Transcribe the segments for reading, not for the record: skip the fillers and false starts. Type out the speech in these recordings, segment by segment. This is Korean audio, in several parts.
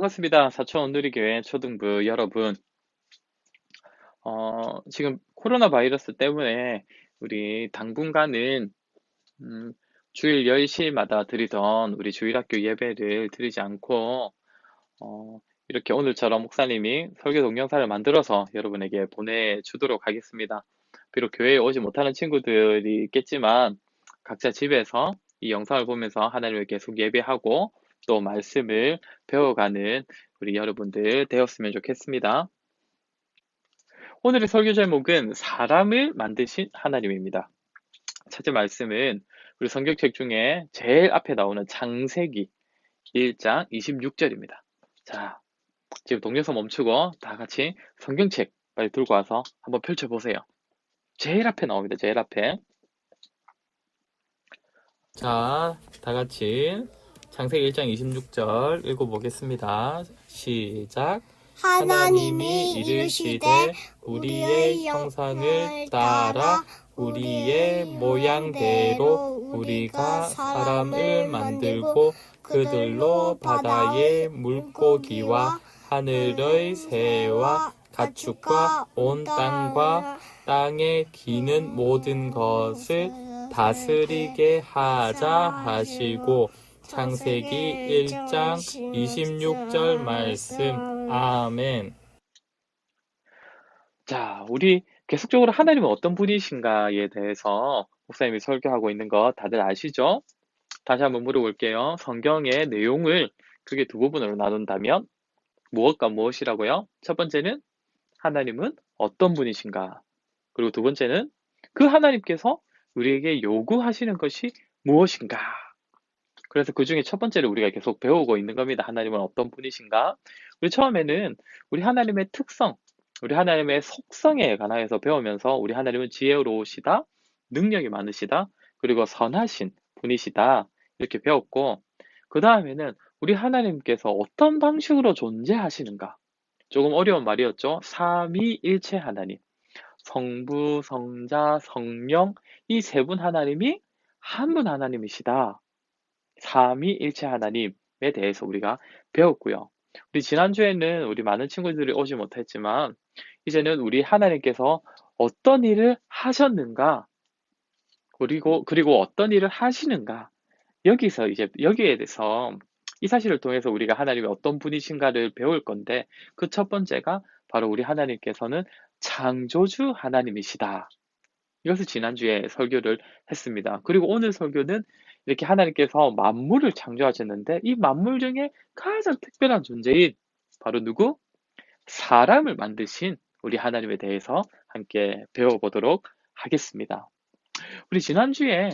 반갑습니다. 사촌 온누리교회 초등부 여러분. 지금 코로나 바이러스 때문에 우리 당분간은 음, 주일 10시마다 드리던 우리 주일학교 예배를 드리지 않고 어, 이렇게 오늘처럼 목사님이 설교 동영상을 만들어서 여러분에게 보내주도록 하겠습니다. 비록 교회에 오지 못하는 친구들이 있겠지만 각자 집에서 이 영상을 보면서 하나님을 계속 예배하고 또 말씀을 배워가는 우리 여러분들 되었으면 좋겠습니다. 오늘의 설교 제목은 사람을 만드신 하나님입니다. 첫째 말씀은 우리 성경책 중에 제일 앞에 나오는 창세기 1장 26절입니다. 자, 지금 동영상 멈추고 다 같이 성경책 빨리 들고 와서 한번 펼쳐보세요. 제일 앞에 나옵니다. 제일 앞에. 자, 다 같이 창세기 1장 26절 읽어보겠습니다. 시작. 하나님이 이르시되 우리의 형상을 따라 우리의 모양대로 우리가 사람을 만들고 그들로 바다의 물고기와 하늘의 새와 가축과 온 땅과 땅에 기는 모든 것을 다스리게 하자 하시고. 창세기 1장 26절 말씀. 아멘. 자, 우리 계속적으로 하나님은 어떤 분이신가에 대해서 목사님이 설교하고 있는 거 다들 아시죠? 다시 한번 물어볼게요. 성경의 내용을 크게 두 부분으로 나눈다면 무엇과 무엇이라고요? 첫 번째는 하나님은 어떤 분이신가? 그리고 두 번째는 그 하나님께서 우리에게 요구하시는 것이 무엇인가? 그래서 그 중에 첫 번째를 우리가 계속 배우고 있는 겁니다. 하나님은 어떤 분이신가? 우리 처음에는 우리 하나님의 특성, 우리 하나님의 속성에 관하여서 배우면서 우리 하나님은 지혜로우시다, 능력이 많으시다, 그리고 선하신 분이시다 이렇게 배웠고, 그 다음에는 우리 하나님께서 어떤 방식으로 존재하시는가? 조금 어려운 말이었죠. 삼위일체 하나님, 성부, 성자, 성령 이 세 분 하나님이 한 분 하나님이시다. 삼위일체 하나님에 대해서 우리가 배웠고요. 우리 지난주에는 우리 많은 친구들이 오지 못했지만 이제는 우리 하나님께서 어떤 일을 하셨는가 그리고 어떤 일을 하시는가 여기서 이제 여기에 대해서 이 사실을 통해서 우리가 하나님이 어떤 분이신가를 배울 건데 그 첫 번째가 바로 우리 하나님께서는 창조주 하나님이시다. 이것을 지난주에 설교를 했습니다. 그리고 오늘 설교는 이렇게 하나님께서 만물을 창조하셨는데 이 만물 중에 가장 특별한 존재인 바로 누구? 사람을 만드신 우리 하나님에 대해서 함께 배워보도록 하겠습니다. 우리 지난주에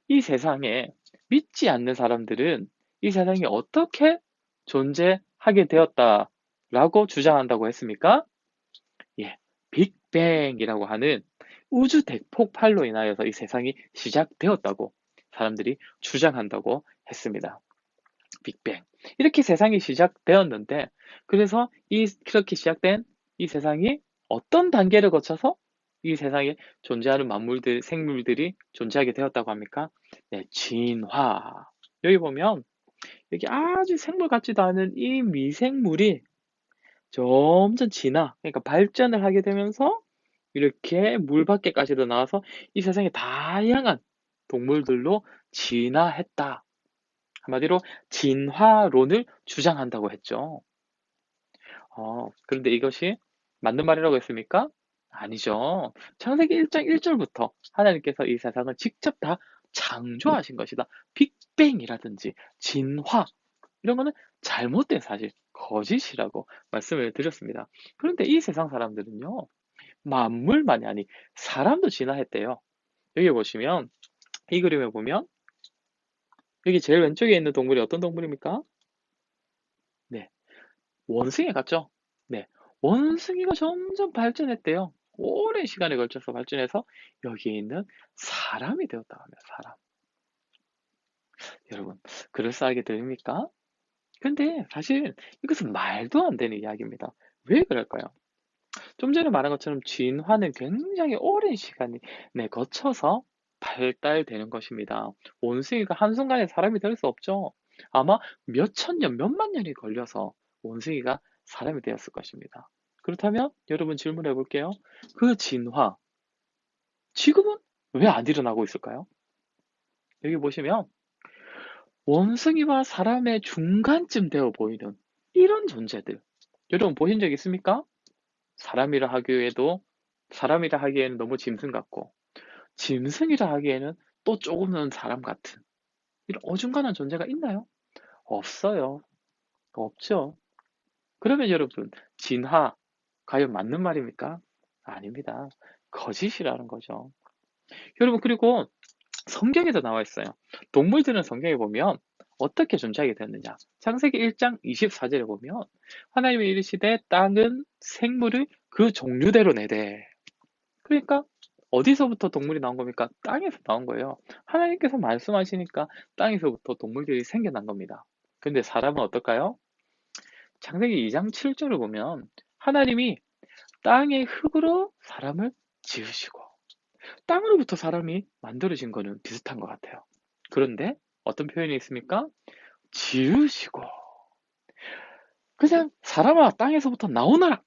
이 세상에 믿지 않는 사람들은 이 세상이 어떻게 존재하게 되었다라고 주장한다고 했습니까? 예, 빅뱅이라고 하는 우주 대폭발로 인하여서 이 세상이 시작되었다고 사람들이 주장한다고 했습니다. 빅뱅. 이렇게 세상이 시작되었는데, 그래서 그렇게 시작된 이 세상이 어떤 단계를 거쳐서 이 세상에 존재하는 만물들, 생물들이 존재하게 되었다고 합니까? 네, 진화. 여기 보면, 여기 아주 생물 같지도 않은 이 미생물이 점점 그러니까 발전을 하게 되면서 이렇게 물 밖에까지도 나와서 이 세상의 다양한 동물들로 진화했다. 한마디로 진화론을 주장한다고 했죠. 그런데 이것이 맞는 말이라고 했습니까? 아니죠. 창세기 1장 1절부터 하나님께서 이 세상을 직접 다 창조하신 것이다. 빅뱅이라든지 진화 이런 거는 잘못된 사실, 거짓이라고 말씀을 드렸습니다. 그런데 이 세상 사람들은요, 만물만이 아니 사람도 진화했대요. 여기 보시면 이 그림에 보면 여기 제일 왼쪽에 있는 동물이 어떤 동물입니까? 네, 원숭이 같죠? 네, 원숭이가 점점 발전했대요. 오랜 시간에 걸쳐서 발전해서 여기에 있는 사람이 되었다고 합니다. 사람. 여러분, 그럴싸하게 들립니까? 근데 사실 이것은 말도 안 되는 이야기입니다. 왜 그럴까요? 좀 전에 말한 것처럼 진화는 굉장히 오랜 시간이 거쳐서 발달되는 것입니다. 원숭이가 한순간에 사람이 될 수 없죠. 아마 몇천 년, 몇만 년이 걸려서 원숭이가 사람이 되었을 것입니다. 그렇다면 여러분 질문해 볼게요. 그 진화, 지금은 왜 안 일어나고 있을까요? 여기 보시면 원숭이와 사람의 중간쯤 되어 보이는 이런 존재들. 여러분 보신 적 있습니까? 사람이라 하기에도 사람이라 하기에는 너무 짐승 같고 짐승이라 하기에는 또 조금은 사람 같은 이런 어중간한 존재가 있나요? 없어요. 없죠. 그러면 여러분 진화 과연 맞는 말입니까? 아닙니다. 거짓이라는 거죠. 여러분 그리고 성경에도 나와 있어요. 동물들은 성경에 보면 어떻게 존재하게 되었느냐. 창세기 1장 24절에 보면 하나님이 이르시되 땅은 생물을 그 종류대로 내되. 그러니까 어디서부터 동물이 나온 겁니까? 땅에서 나온 거예요. 하나님께서 말씀하시니까 땅에서부터 동물들이 생겨난 겁니다. 근데 사람은 어떨까요? 창세기 2장 7절을 보면 하나님이 땅의 흙으로 사람을 지으시고 땅으로부터 사람이 만들어진 거는 비슷한 것 같아요. 그런데 어떤 표현이 있습니까? 지으시고 그냥 사람아 땅에서부터 나오너라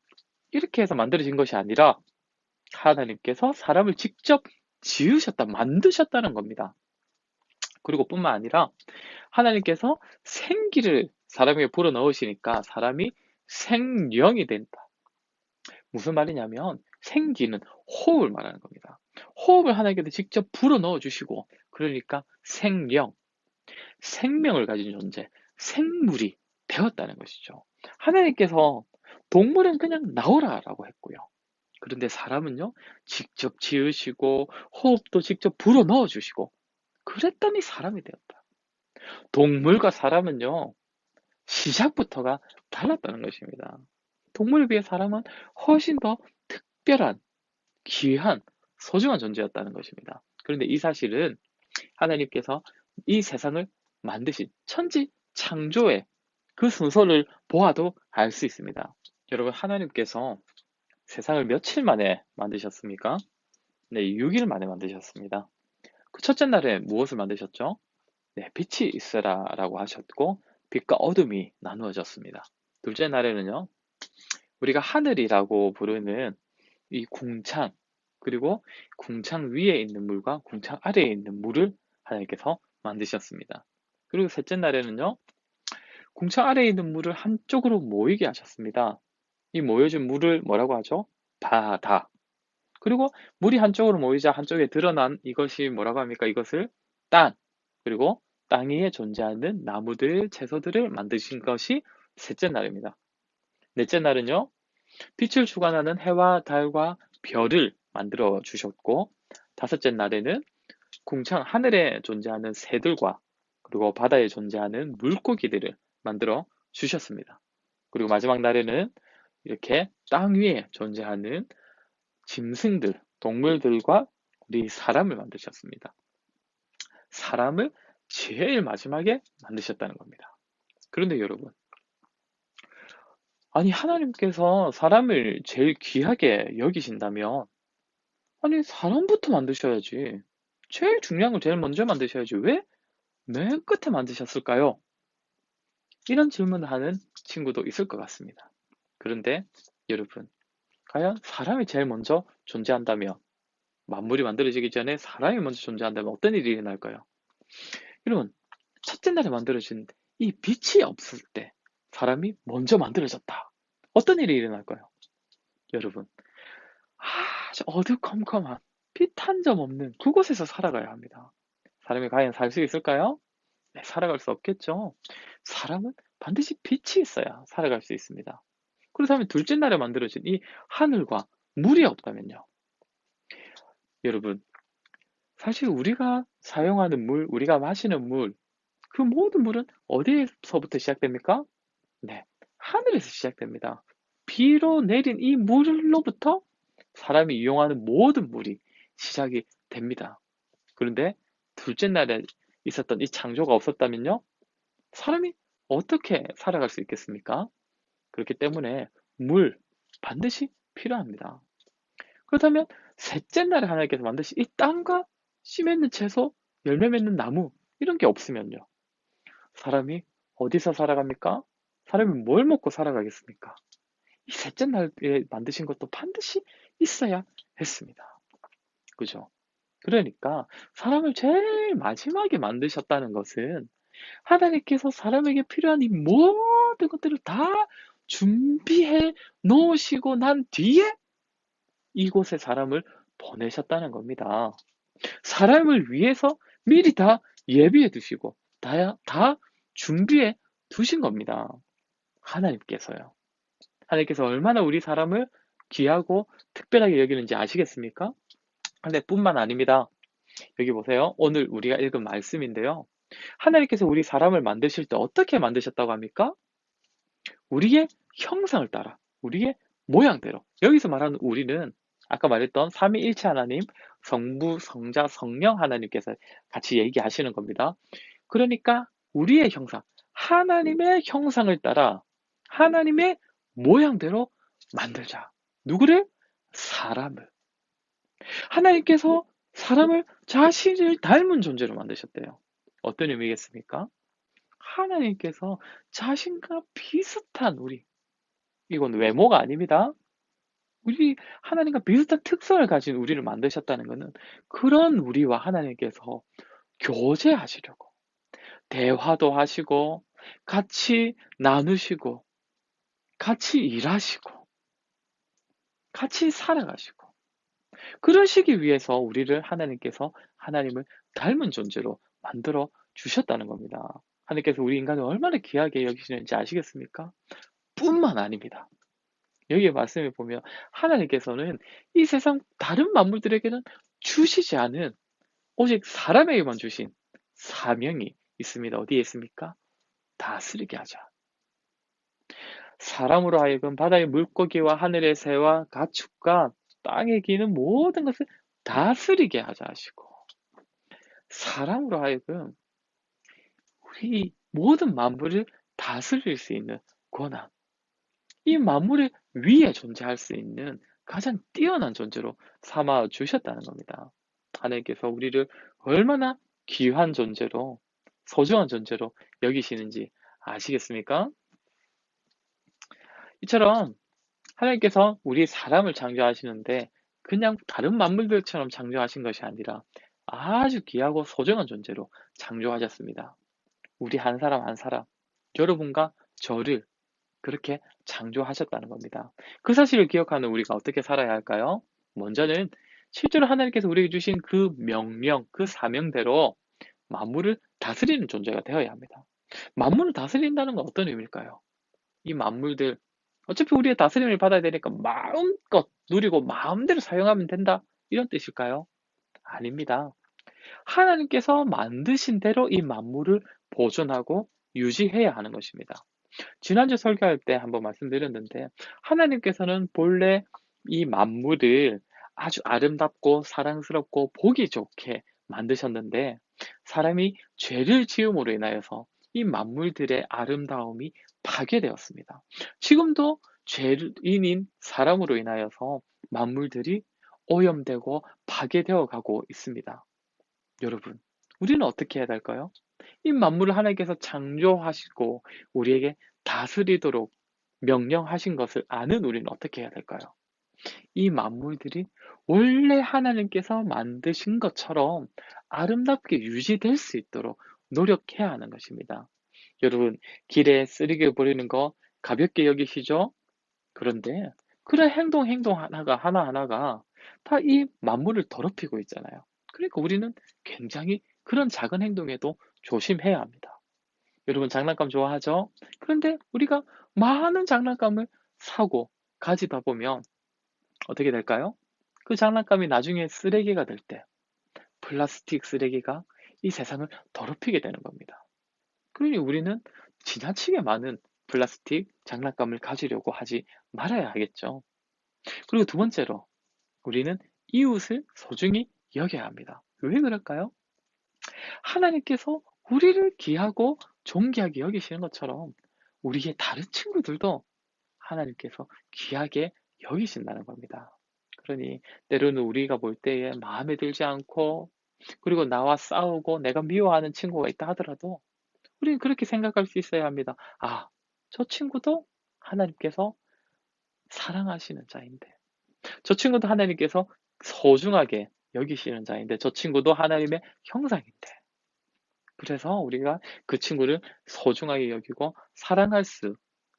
이렇게 해서 만들어진 것이 아니라 하나님께서 사람을 직접 지으셨다, 만드셨다는 겁니다. 그리고 뿐만 아니라 하나님께서 생기를 사람에게 불어넣으시니까 사람이 생령이 된다. 무슨 말이냐면 생기는 호흡을 말하는 겁니다. 호흡을 하나님께서 직접 불어넣어 주시고 그러니까 생령, 생명을 가진 존재, 생물이 되었다는 것이죠. 하나님께서 동물은 그냥 나오라라고 했고요. 그런데 사람은요, 직접 지으시고 호흡도 직접 불어넣어 주시고 그랬더니 사람이 되었다. 동물과 사람은요, 시작부터가 달랐다는 것입니다. 동물에 비해 사람은 훨씬 더 특별한, 귀한, 소중한 존재였다는 것입니다. 그런데 이 사실은 하나님께서 이 세상을 만드신 천지 창조의 그 순서를 보아도 알 수 있습니다. 여러분, 하나님께서 세상을 며칠 만에 만드셨습니까? 네, 6일 만에 만드셨습니다. 그 첫째 날에 무엇을 만드셨죠? 네, 빛이 있으라라고 하셨고 빛과 어둠이 나누어졌습니다. 둘째 날에는요. 우리가 하늘이라고 부르는 이 궁창 그리고 궁창 위에 있는 물과 궁창 아래에 있는 물을 하나님께서 만드셨습니다. 그리고 셋째 날에는요. 궁창 아래에 있는 물을 한쪽으로 모이게 하셨습니다. 이 모여진 물을 뭐라고 하죠? 바다. 그리고 물이 한쪽으로 모이자 한쪽에 드러난 이것이 뭐라고 합니까? 이것을 땅. 그리고 땅 위에 존재하는 나무들, 채소들을 만드신 것이 셋째 날입니다. 넷째 날은요. 빛을 주관하는 해와 달과 별을 만들어 주셨고 다섯째 날에는 궁창 하늘에 존재하는 새들과 그리고 바다에 존재하는 물고기들을 만들어 주셨습니다. 그리고 마지막 날에는 이렇게 땅 위에 존재하는 짐승들, 동물들과 우리 사람을 만드셨습니다. 사람을 제일 마지막에 만드셨다는 겁니다. 그런데 여러분, 아니 하나님께서 사람을 제일 귀하게 여기신다면 아니 사람부터 만드셔야지. 제일 중요한 걸 제일 먼저 만드셔야지. 왜 맨 끝에 만드셨을까요? 이런 질문을 하는 친구도 있을 것 같습니다. 그런데 여러분, 과연 사람이 제일 먼저 존재한다면 만물이 만들어지기 전에 사람이 먼저 존재한다면 어떤 일이 일어날까요? 여러분, 첫째 날에 만들어진 이 빛이 없을 때 사람이 먼저 만들어졌다. 어떤 일이 일어날까요? 여러분, 아주 어두컴컴한 빛 한 점 없는 그곳에서 살아가야 합니다. 사람이 과연 살 수 있을까요? 네, 살아갈 수 없겠죠. 사람은 반드시 빛이 있어야 살아갈 수 있습니다. 그렇다면 둘째 날에 만들어진 이 하늘과 물이 없다면요. 여러분, 사실 우리가 사용하는 물, 우리가 마시는 물, 그 모든 물은 어디에서부터 시작됩니까? 네, 하늘에서 시작됩니다. 비로 내린 이 물로부터 사람이 이용하는 모든 물이 시작이 됩니다. 그런데 둘째 날에 있었던 이 창조가 없었다면요? 사람이 어떻게 살아갈 수 있겠습니까? 그렇기 때문에 물 반드시 필요합니다. 그렇다면 셋째 날에 하나님께서 반드시 이 땅과 씨 맺는 채소, 열매 맺는 나무 이런 게 없으면요. 사람이 어디서 살아갑니까? 사람이 뭘 먹고 살아가겠습니까? 이 셋째 날에 만드신 것도 반드시 있어야 했습니다. 그죠? 그러니까 사람을 제일 마지막에 만드셨다는 것은 하나님께서 사람에게 필요한 이 모든 것들을 다 준비해 놓으시고 난 뒤에 이곳에 사람을 보내셨다는 겁니다. 사람을 위해서 미리 다 예비해 두시고 다 준비해 두신 겁니다. 하나님께서요. 하나님께서 얼마나 우리 사람을 귀하고 특별하게 여기는지 아시겠습니까? 근데 뿐만 아닙니다. 여기 보세요. 오늘 우리가 읽은 말씀인데요. 하나님께서 우리 사람을 만드실 때 어떻게 만드셨다고 합니까? 우리의 형상을 따라, 우리의 모양대로. 여기서 말하는 우리는 아까 말했던 삼위일체 하나님, 성부, 성자, 성령 하나님께서 같이 얘기하시는 겁니다. 그러니까 우리의 형상, 하나님의 형상을 따라 하나님의 모양대로 만들자. 누구를? 사람을. 하나님께서 사람을 자신을 닮은 존재로 만드셨대요. 어떤 의미겠습니까? 하나님께서 자신과 비슷한 우리, 이건 외모가 아닙니다. 우리 하나님과 비슷한 특성을 가진 우리를 만드셨다는 것은 그런 우리와 하나님께서 교제하시려고 대화도 하시고 같이 나누시고 같이 일하시고 같이 살아가시고 그러시기 위해서 우리를 하나님께서 하나님을 닮은 존재로 만들어 주셨다는 겁니다. 하나님께서 우리 인간을 얼마나 귀하게 여기시는지 아시겠습니까? 뿐만 아닙니다. 여기에 말씀을 보면 하나님께서는 이 세상 다른 만물들에게는 주시지 않은 오직 사람에게만 주신 사명이 있습니다. 어디에 있습니까? 다스리게 하자. 사람으로 하여금 바다의 물고기와 하늘의 새와 가축과 땅에 기는 모든 것을 다스리게 하자 하시고 사람으로 하여금 우리 모든 만물을 다스릴 수 있는 권한, 이 만물의 위에 존재할 수 있는 가장 뛰어난 존재로 삼아 주셨다는 겁니다. 하나님께서 우리를 얼마나 귀한 존재로, 소중한 존재로 여기시는지 아시겠습니까? 이처럼 하나님께서 우리 사람을 창조하시는데 그냥 다른 만물들처럼 창조하신 것이 아니라 아주 귀하고 소중한 존재로 창조하셨습니다. 우리 한 사람 한 사람, 여러분과 저를 그렇게 창조하셨다는 겁니다. 그 사실을 기억하는 우리가 어떻게 살아야 할까요? 먼저는 실제로 하나님께서 우리에게 주신 그 명령, 그 사명대로 만물을 다스리는 존재가 되어야 합니다. 만물을 다스린다는 건 어떤 의미일까요? 이 만물들, 어차피 우리의 다스림을 받아야 되니까 마음껏 누리고 마음대로 사용하면 된다. 이런 뜻일까요? 아닙니다. 하나님께서 만드신 대로 이 만물을 보존하고 유지해야 하는 것입니다. 지난주 설교할 때 한번 말씀드렸는데, 하나님께서는 본래 이 만물을 아주 아름답고 사랑스럽고 보기 좋게 만드셨는데, 사람이 죄를 지음으로 인하여서 이 만물들의 아름다움이 파괴되었습니다. 지금도 죄인인 사람으로 인하여서 만물들이 오염되고 파괴되어 가고 있습니다. 여러분, 우리는 어떻게 해야 될까요? 이 만물을 하나님께서 창조하시고 우리에게 다스리도록 명령하신 것을 아는 우리는 어떻게 해야 될까요? 이 만물들이 원래 하나님께서 만드신 것처럼 아름답게 유지될 수 있도록 노력해야 하는 것입니다. 여러분, 길에 쓰레기를 버리는 거 가볍게 여기시죠? 그런데 그런 행동 하나하나가 다 이 만물을 더럽히고 있잖아요. 그러니까 우리는 굉장히 그런 작은 행동에도 조심해야 합니다. 여러분 장난감 좋아하죠? 그런데 우리가 많은 장난감을 사고 가지다 보면 어떻게 될까요? 그 장난감이 나중에 쓰레기가 될 때 플라스틱 쓰레기가 이 세상을 더럽히게 되는 겁니다. 그러니 우리는 지나치게 많은 플라스틱 장난감을 가지려고 하지 말아야 하겠죠. 그리고 두 번째로 우리는 이웃을 소중히 여겨야 합니다. 왜 그럴까요? 하나님께서 우리를 귀하고 존귀하게 여기시는 것처럼 우리의 다른 친구들도 하나님께서 귀하게 여기신다는 겁니다. 그러니 때로는 우리가 볼 때에 마음에 들지 않고 그리고 나와 싸우고 내가 미워하는 친구가 있다 하더라도 우리는 그렇게 생각할 수 있어야 합니다. 아, 저 친구도 하나님께서 사랑하시는 자인데, 저 친구도 하나님께서 소중하게 여기시는 자인데, 저 친구도 하나님의 형상인데, 그래서 우리가 그 친구를 소중하게 여기고 사랑할 수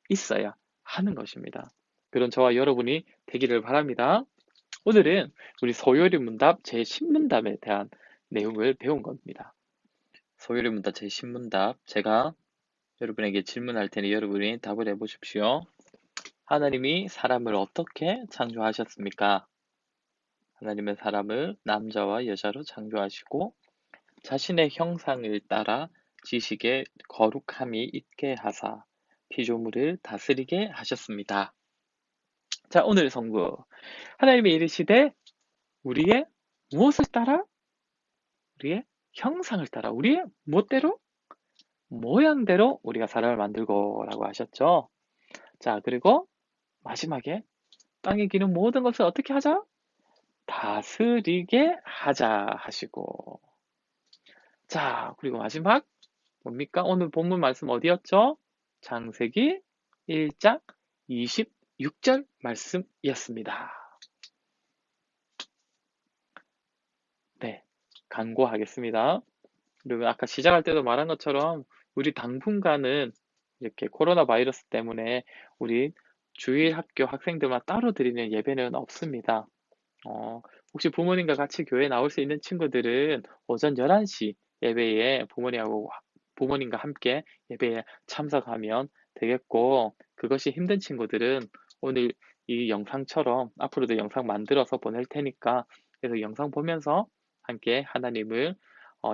있어야 하는 것입니다. 그런 저와 여러분이 되기를 바랍니다. 오늘은 우리 소요리 문답 제10문답에 대한 내용을 배운 겁니다. 소요리 문답 제10문답, 제가 여러분에게 질문할 테니 여러분이 답을 해보십시오. 하나님이 사람을 어떻게 창조하셨습니까? 하나님은 사람을 남자와 여자로 창조하시고 자신의 형상을 따라 지식에 거룩함이 있게 하사 피조물을 다스리게 하셨습니다. 자, 오늘의 성구. 하나님이 이르시되 우리의 무엇을 따라? 우리의 형상을 따라, 우리의 멋대로? 모양대로 우리가 사람을 만들고 라고 하셨죠. 자, 그리고 마지막에 땅에 기는 모든 것을 어떻게 하자? 다스리게 하자 하시고. 자, 그리고 마지막 뭡니까? 오늘 본문 말씀 어디였죠? 창세기 1장 26절 말씀이었습니다. 네, 강구하겠습니다. 그리고 아까 시작할 때도 말한 것처럼 우리 당분간은 이렇게 코로나 바이러스 때문에 우리 주일 학교 학생들만 따로 드리는 예배는 없습니다. 혹시 부모님과 같이 교회 나올 수 있는 친구들은 오전 11시 예배에 부모님과 함께 예배에 참석하면 되겠고, 그것이 힘든 친구들은 오늘 이 영상처럼 앞으로도 영상 만들어서 보낼 테니까, 그래서 영상 보면서 함께 하나님을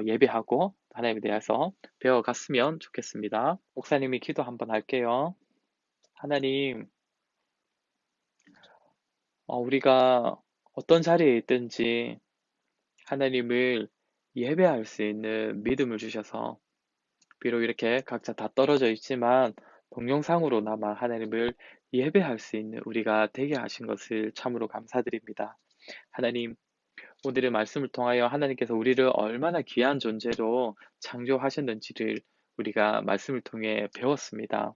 예배하고 하나님에 대해서 배워갔으면 좋겠습니다. 목사님이 기도 한번 할게요. 하나님, 우리가 어떤 자리에 있든지 하나님을 예배할 수 있는 믿음을 주셔서, 비록 이렇게 각자 다 떨어져 있지만 동영상으로나마 하나님을 예배할 수 있는 우리가 되게 하신 것을 참으로 감사드립니다. 하나님, 오늘의 말씀을 통하여 하나님께서 우리를 얼마나 귀한 존재로 창조하셨는지를 우리가 말씀을 통해 배웠습니다.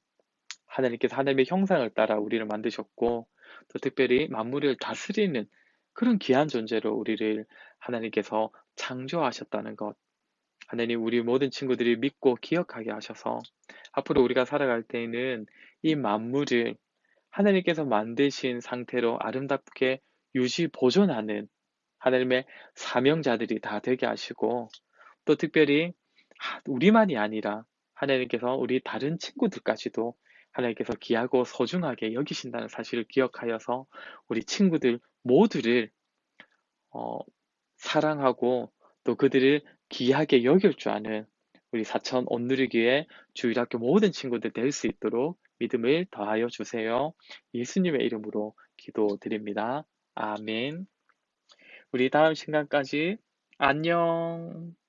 하나님께서 하나님의 형상을 따라 우리를 만드셨고, 또 특별히 만물을 다스리는 그런 귀한 존재로 우리를 하나님께서 창조하셨다는 것, 하나님, 우리 모든 친구들이 믿고 기억하게 하셔서 앞으로 우리가 살아갈 때에는 이 만물을 하나님께서 만드신 상태로 아름답게 유지 보존하는 하나님의 사명자들이 다 되게 하시고, 또 특별히 우리만이 아니라 하나님께서 우리 다른 친구들까지도 하나님께서 귀하고 소중하게 여기신다는 사실을 기억하여서 우리 친구들 모두를 어, 사랑하고 또 그들을 귀하게 여길 줄 아는 우리 사천 온누리교회 주일학교 모든 친구들 될 수 있도록 믿음을 더하여 주세요. 예수님의 이름으로 기도드립니다. 아멘. 우리 다음 시간까지 안녕.